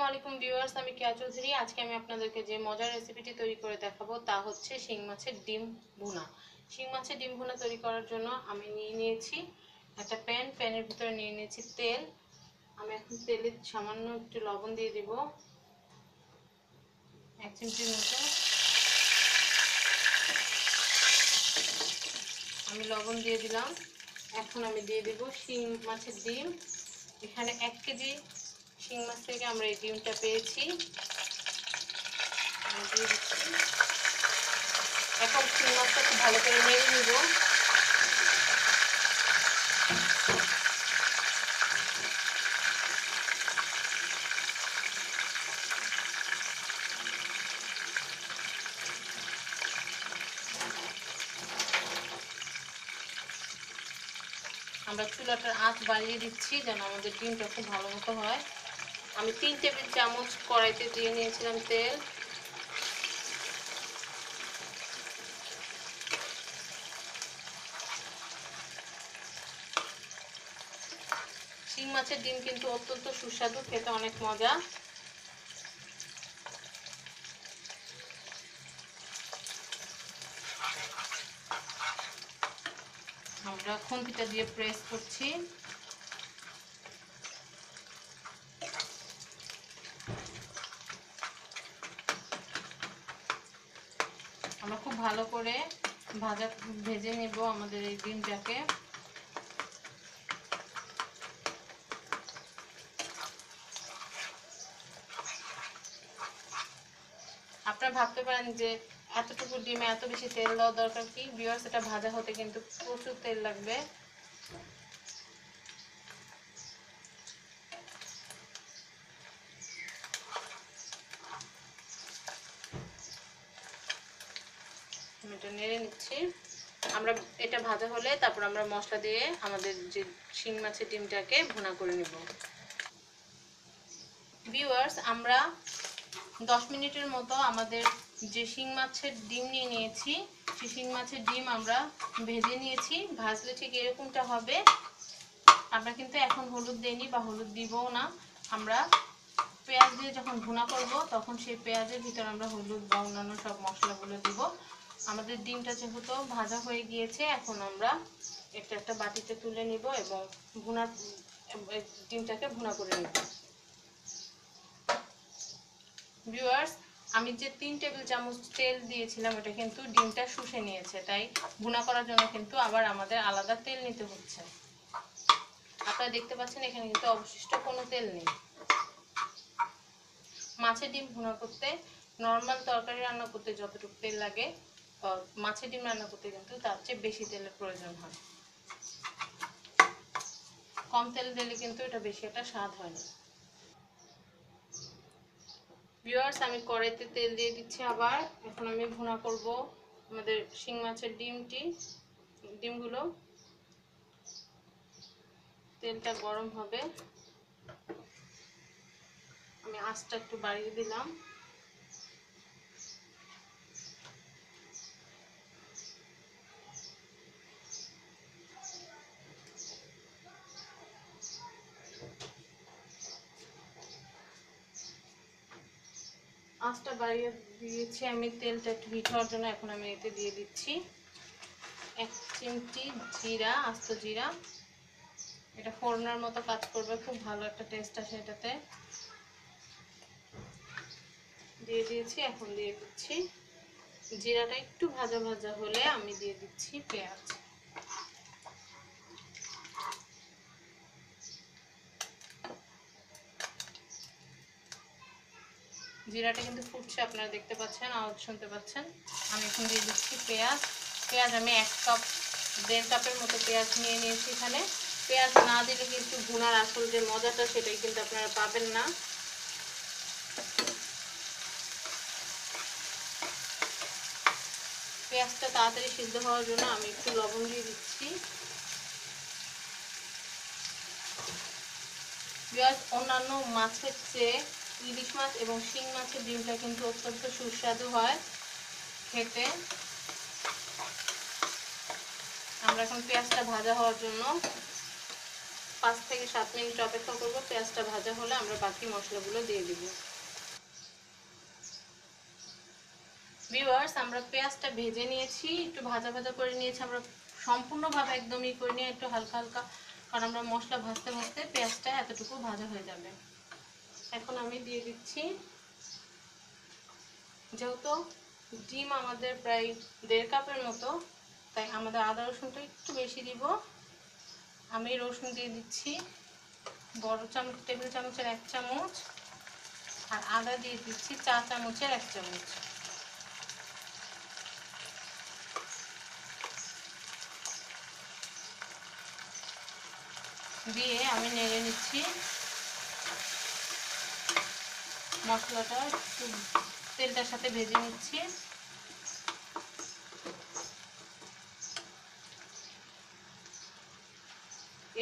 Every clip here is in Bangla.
আলাইকুম ভিউয়ার্স, আমি কেয়া চৌধুরী। আজকে আমি আপনাদেরকে যে মজার রেসিপিটি তৈরি করে দেখাবো তা হচ্ছে শিং মাছের ডিম ভুনা। শিং মাছের ডিম ভুনা তৈরি করার জন্য আমি নিয়ে নিয়েছি একটা প্যানের ভিতরে নিয়ে নিয়েছি তেল। আমি এখন তেলে সামান্য একটু লবণ দিয়ে দিব, 1 চিমটির মতো আমি লবণ দিয়ে দিলাম। এখন আমি দিয়ে দিব শিং মাছের ডিম। এখানে 1 কেজি শিং মাছ থেকে আমরা এই ডিমটা পেয়েছি। এখন শিং মাছটা খুব ভালো করে নেড়ে নিব। আমরা চুলাটার আঁচ বাড়িয়ে দিচ্ছি যেন আমাদের ডিমটা খুব ভালো মতো হয়। আমি 3 টেবিল চামচ কড়াইতে দিয়ে নিয়েছিলাম তেল। শিং মাছের ডিম কিন্তু অত্যন্ত সুস্বাদু, খেতে অনেক মজা। আমরা খুন্তিটা দিয়ে প্রেস করছি। আমরা খুব ভালো করে ভেজে নেব আমাদের এই ডিমটাকে। আপনারা ভাবতে পারেন যে এতটুকু ডিমে এত বেশি তেল দেওয়া দরকার কি? ভিউয়ার্স, এটা ভাজা হতে কিন্তু প্রচুর তেল লাগবে। আমি এটা নেড়ে নিচ্ছি। আমরা এটা ভাজা হলে তারপর আমরা মশলা দিয়ে আমাদের যে শিং মাছের ডিমটাকে ভুনা করে নেব। ভিউয়ার্স, আমরা 10 মিনিটের মতো আমাদের যে শিং মাছের ডিম নিয়ে নিয়েছি, সেই শিং মাছের ডিম আমরা ভেজে নিয়েছি। ভাজলে ঠিক এরকমটা হবে। আমরা কিন্তু এখন হলুদ দেইনি বা হলুদ দিবও না। আমরা পেঁয়াজ দিয়ে যখন ভুনা করব তখন সেই পেঁয়াজের ভিতরে আমরা হলুদ বা অন্যান্য সব মশলাগুলো দিব। আমাদের ডিমটা যেহেতু ভাজা হয়ে গিয়েছে, এখন আমরা একটা বাটিতে তুলে নিব এবং ডিমটাকে ভুনা করে নেব। ভিউয়ার্স, আমি যে 3 টেবিল চামচ তেল দিয়েছিলাম ওটা কিন্তু ডিমটা শুষে নিয়েছে, তাই ভুনা করার জন্য কিন্তু আবার আমাদের আলাদা তেল নিতে হচ্ছে। আপনারা দেখতে পাচ্ছেন এখানে কিন্তু অবশিষ্ট কোনো তেল নেই। মাছের ডিম ভুনা করতে, নর্মাল তরকারি রান্না করতে যতটুকু তেল লাগে, মাছের ডিম রান্না করতে কিন্তু তার চেয়ে বেশি তেলের প্রয়োজন হয়। কম তেল দিলে কিন্তু এটা বেশি একটা স্বাদ হয় না। ভিউয়ার্স, আমি কড়াইতে তেল দিয়ে দিচ্ছি আবার। এখন আমি ভুনা করব আমাদের শিং মাছের ডিমগুলো। তেলটা গরম হবে, আমি আঁচটা একটু বাড়িয়ে দিলাম। আঁচটা বাড়িয়ে দিয়েছি আমি তেলটা একটু হিট হওয়ার জন্য। এখন আমি এতে দিয়ে দিচ্ছি 1 চিমটি জিরা, আস্ত জিরা। এটা ফোড়নের মতো কাজ করবে, খুব ভালো একটা টেস্ট আসে এটাতে। দিয়ে দিয়েছি। এখন দিয়ে দিচ্ছি জিরাটা একটু ভাজা ভাজা হলে আমি দিয়ে দিচ্ছি পেঁয়াজ। জিরাটা কিন্তু ফুটছে, আপনারা দেখতে পাচ্ছেন, আওয়াজ শুনতে পাচ্ছেন। আমি এখন দিয়ে দিচ্ছি পেঁয়াজ আমি 1.5 কাপের মতো পেঁয়াজ নিয়ে নিয়েছি এখানে। পেঁয়াজ না দিলে কিন্তু ভুনার আসল যে মজাটা সেটাই কিন্তু আপনারা পাবেন না। পেঁয়াজটা তাড়াতাড়ি সিদ্ধ হওয়ার জন্য আমি একটু লবণ দিয়ে দিচ্ছি। পেঁয়াজ অন্যান্য মাছের চেয়ে ইলিশ মাছ এবং শিং মাছের ডিমটা কিন্তু অত্যন্ত সুস্বাদু হয় খেতে। আমরা এখন পেঁয়াজটা ভাজা হওয়ার জন্য 5 থেকে 7 মিনিট অপেক্ষা করব। পেঁয়াজটা ভাজা হলে আমরা বাকি মশলাগুলো দিয়ে দিব। ভিউয়ার্স, আমরা পেঁয়াজটা ভেজে নিয়েছি, একটু ভাজা ভাজা করে নিয়েছি। আমরা সম্পূর্ণভাবে একদমই করে নিয়ে একটু হালকা হালকা, কারণ আমরা মশলা ভাজতে ভাজতে পেঁয়াজটা এতটুকু ভাজা হয়ে যাবে। এখন আমি দিয়ে দিচ্ছি, যেহেতু ডিম আমাদের প্রায় 1.5 কাপের মতো, তাই আমাদের আদা রসুনটা একটু বেশি দিব। আমি রসুন দিয়ে দিচ্ছি বড় টেবিল চামচের 1 চামচ, আর আদা দিয়ে দিচ্ছি 4 চামচের 1 চামচ। দিয়ে আমি নেড়ে নিচ্ছি। মশলাটা একটু তেলটার সাথে ভেজে নিচ্ছি।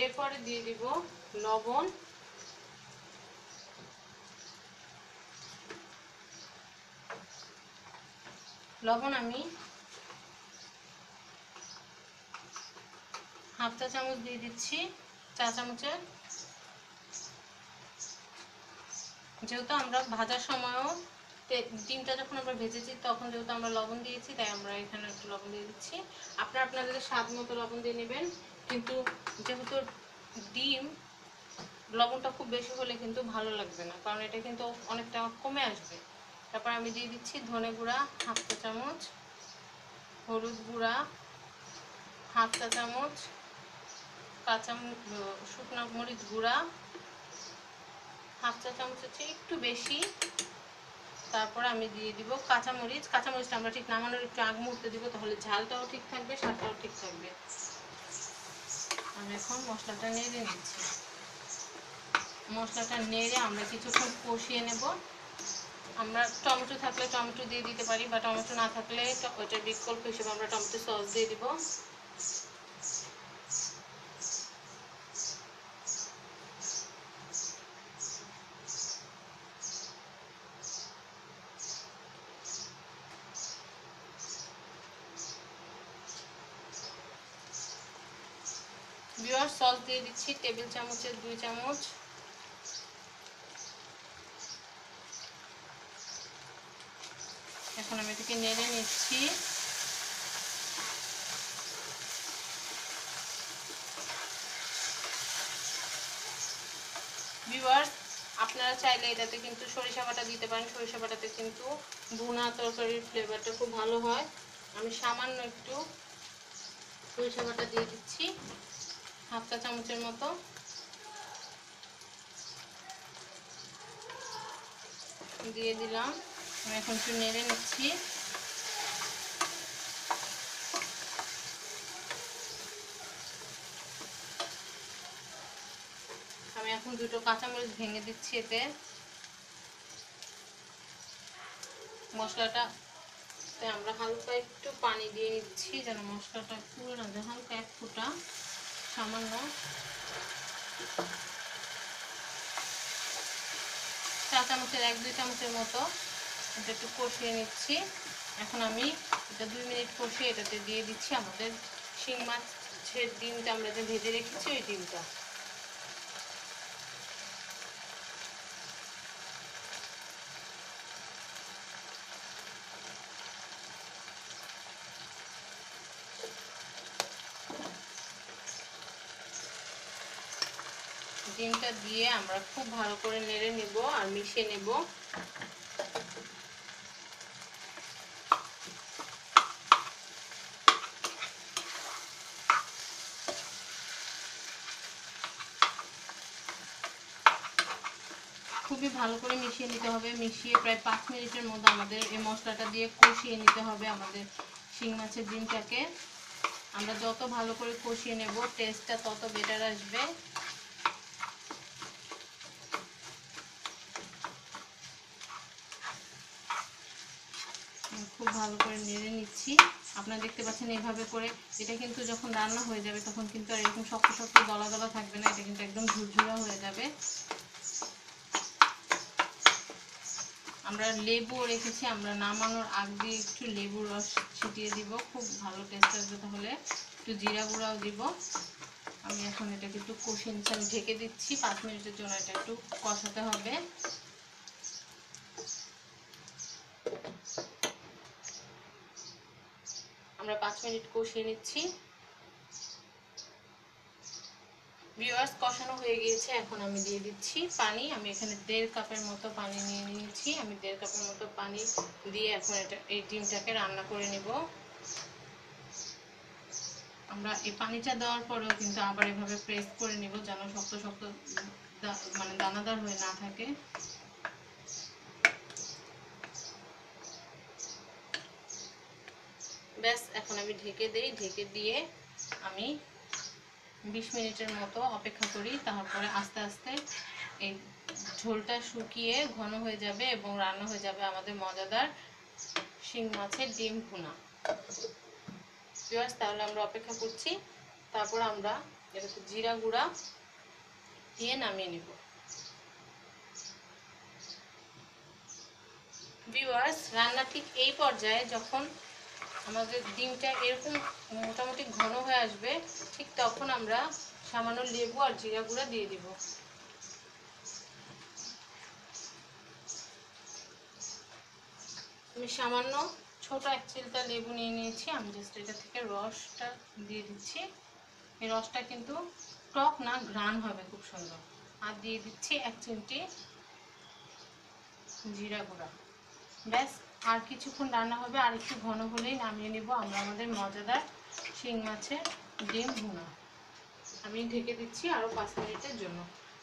এরপরে দিয়ে দিব লবণ, আমি 1/2 চা চামচ দিয়ে দিচ্ছি। 4 চামচের, যেহেতু আমরা ভাজার সময়ও ডিমটা যখন আমরা ভেজেছি তখন যেহেতু আমরা লবণ দিয়েছি, তাই আমরা এখানে একটু লবণ দিয়ে দিচ্ছি। আপনারা আপনাদের স্বাদ মতো লবণ দিয়ে নেবেন, কিন্তু যেহেতু ডিম লবণটা খুব বেশি হলে কিন্তু ভালো লাগবে না, কারণ এটা কিন্তু অনেকটা কমে আসবে। তারপর আমি দিয়ে দিচ্ছি ধনে গুঁড়া 1/2 চা চামচ, হলুদ গুঁড়া 1/2 চা চামচ, শুকনো মরিচ গুঁড়া 1/2 চা চামচের চেয়ে একটু বেশি। তারপর আমি দিয়ে দিব কাঁচামরিচটা আমরা ঠিক নামানোর একটু আগ মুহূর্তে দিব, তাহলে ঝালটাও ঠিক থাকবে, স্বাদটাও ঠিক থাকবে। আমি এখন মশলাটা নেড়ে নিচ্ছি। মশলাটা নেড়ে আমরা কিছুক্ষণ কষিয়ে নেব। আমরা টমেটো থাকলে টমেটো দিয়ে দিতে পারি, বা টমেটো না থাকলে ওইটার বিকল্প হিসেবে আমরা টমেটো সস দিয়ে দিব। ভিউয়ার্স, সস দিয়ে দিচ্ছি টেবিল চামচের 2 চামচ। এখন আমি এটাকে নেড়ে নিচ্ছি। ভিউয়ার্স, আপনারা চাইলে এটাতে কিন্তু সরিষা বাটা দিতে পারেন। সরিষা বাটাতে কিন্তু ভুনা তরকারির ফ্লেভারটা খুব ভালো হয়। আমি সামান্য একটু সরিষা বাটা দিয়ে দিচ্ছি, 1/2 চা চামচের মতো। দিয়ে দিলাম। আমি এখন একটু নেড়ে নিচ্ছি। আমি এখন 2টো কাঁচামরিচ ভেঙে দিচ্ছি এতে। মশলাটাতে আমরা হালকা একটু পানি দিয়ে নিচ্ছি, যেন মশলাটা পুরো না যায়, হালকা 1 ফোঁটা সামান্য। 4 চামচের 1-2 চামচের মতো এটা একটু কষিয়ে নিচ্ছি। এখন আমি এটা 2 মিনিট কষিয়ে এটাতে দিয়ে দিচ্ছি আমাদের শিং মাছের ডিমটা, আমরা যে ভেজে রেখেছি ওই ডিমটা। ডিমটা দিয়ে আমরা খুব ভালো করে নেড়ে নেব আর মিশিয়ে নেব। খুবই ভালো করে মিশিয়ে নিতে হবে। মিশিয়ে প্রায় 5 মিনিটের মধ্যে আমাদের এই মশলাটা দিয়ে কষিয়ে নিতে হবে আমাদের শিং মাছের ডিমটাকে। আমরা যত ভালো করে কষিয়ে নেব টেস্টটা তত বেটার আসবে। খুব ভালো করে নেড়ে নিচ্ছি। আপনারা দেখতে পাচ্ছেন এইভাবে করে। এটা কিন্তু যখন রান্না হয়ে যাবে তখন কিন্তু আর এরকম শক্ত শক্ত দলা দলা থাকবে না, এটা কিন্তু একদম ঝুরঝুরা হয়ে যাবে। আমরা লেবু রেখেছি, আমরা নামানোর আগ দিয়ে একটু লেবুর রস ছিটিয়ে দিব, খুব ভালো টেস্ট আসবে। তাহলে একটু জিরা গুঁড়াও দিব। আমি এখন এটাকে একটু কষিয়ে নিচ্ছি, আমি ঢেকে দিচ্ছি 5 মিনিটের জন্য। এটা একটু কষাতে হবে। আমরা 5 মিনিট কষিয়ে নিচ্ছি। ভিউয়ার্স, কষানো হয়ে গিয়েছে। এখন আমি দিয়ে দিচ্ছি পানি। আমি এখানে 1.5 কাপের মতো পানি নিয়ে নিয়েছি। আমি 1.5 কাপের মতো পানি দিয়ে এখন এই ডিমটাকে রান্না করে নিব। আমরা এই পানিটা দেওয়ার পরেও কিন্তু আবার এভাবে প্রেস করে নিব, যেন শক্ত শক্ত মানে দানাদার হয়ে না থাকে। ব্যাস, এখন আমি ঢেকে দেই। ঢেকে দিয়ে আমি 20 মিনিটের মতো অপেক্ষা করি। তারপরে আস্তে আস্তে এই ঝোলটা শুকিয়ে ঘন হয়ে যাবে এবং রান্না হয়ে যাবে আমাদের মজাদার শিং মাছের ডিম ভুনা। ভিউয়ার্স, তাহলে আমরা অপেক্ষা করছি। তারপর আমরা এটাকে জিরা গুঁড়া দিয়ে নামিয়ে নিব। ভিউয়ার্স, রান্না ঠিক এই পর্যায়ে যখন আমাদের ডিমটা এরকম মোটামুটি ঘন হয়ে আসবে, ঠিক তখন আমরা সামান্য লেবু আর জিরা গুঁড়া দিয়ে দিব। আমি সামান্য ছোট 1 চিলটা লেবু নিয়ে নিয়েছি। আমি জাস্ট এটা থেকে রসটা দিয়ে দিচ্ছি। এই রসটা কিন্তু টক না, ঘ্রাণ হবে খুব সুন্দর। আর দিয়ে দিচ্ছি 1 চিমটি জিরা গুঁড়া। ব্যাস, আর কিছুক্ষণ রান্না হবে। আর একটু ঘন হলেই নামিয়ে নেব আমরা আমাদের মজাদার শিং মাছের ডিম ভুনা। আমি ঢেকে দিচ্ছি আরও 5 মিনিটের জন্য।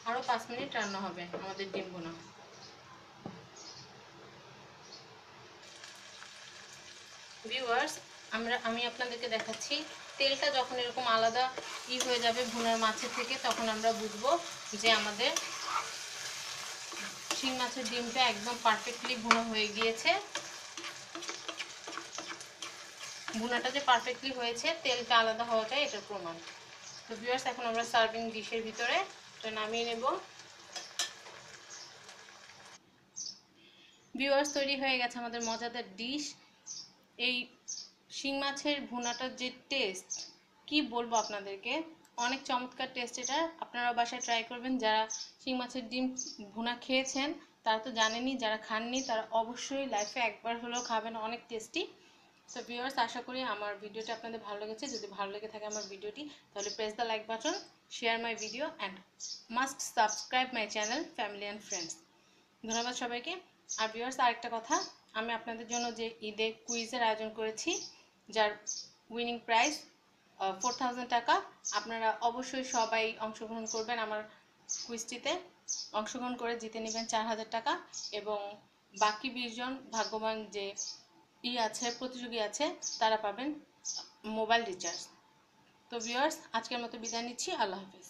আরও 5 মিনিট রান্না হবে আমাদের ডিম ভুনা। ভিউয়ার্স, আমি আপনাদেরকে দেখাচ্ছি, তেলটা যখন এরকম আলাদা হয়ে যাবে ভুনার মাছের থেকে, তখন আমরা বুঝবো যে আমাদের শিং মাছের ডিমটা একদম পারফেক্টলি ভুনা হয়ে গিয়েছে। ভুনাটা যে পারফেক্টলি হয়েছে, তেলটা আলাদা হওয়াটাই এটার প্রমাণ। তো ভিউয়ার্স, এখন আমরা সার্ভিং ডিশের ভিতরে এটা নামিয়ে নেব। ভিউয়ার্স, তৈরি হয়ে গেছে আমাদের মজাদার ডিশ। এই শিং মাছের ভুনাটার যে টেস্ট, কি বলবো আপনাদেরকে, অনেক চমৎকার টেস্ট এটা। আপনারা বাসায় ট্রাই করবেন। যারা শিং মাছের ডিম ভুনা খেয়েছেন তারা তো জানেনই, যারা খাননি তারা অবশ্যই লাইফে একবার হলেও খাবেন, অনেক টেস্টি। সো ভিউয়ার্স, আশা করি আমার ভিডিওটা আপনাদের ভালো লেগেছে। যদি ভালো লেগে থাকে আমার ভিডিওটি, তাহলে press the like button, share my video and must subscribe my channel family and friends. ধন্যবাদ সবাইকে। আর ভিউয়ার্স, আরেকটা কথা, আমি আপনাদের জন্য যে ঈদে কুইজের আয়োজন করেছি, যার উইনিং প্রাইজ 4000 টাকা, আপনারা অবশ্যই সবাই অংশগ্রহণ করবেন আমার কুইজটিতে। অংশগ্রহণ করে জিতে নেবেন 4000 টাকা এবং বাকি 20 জন ভাগ্যবান যে আছে, প্রতিযোগী আছে, তারা পাবেন মোবাইল রিচার্জ। তো ভিউয়ার্স, আজকের মতো বিদায় নিচ্ছি। আল্লাহ হাফেজ।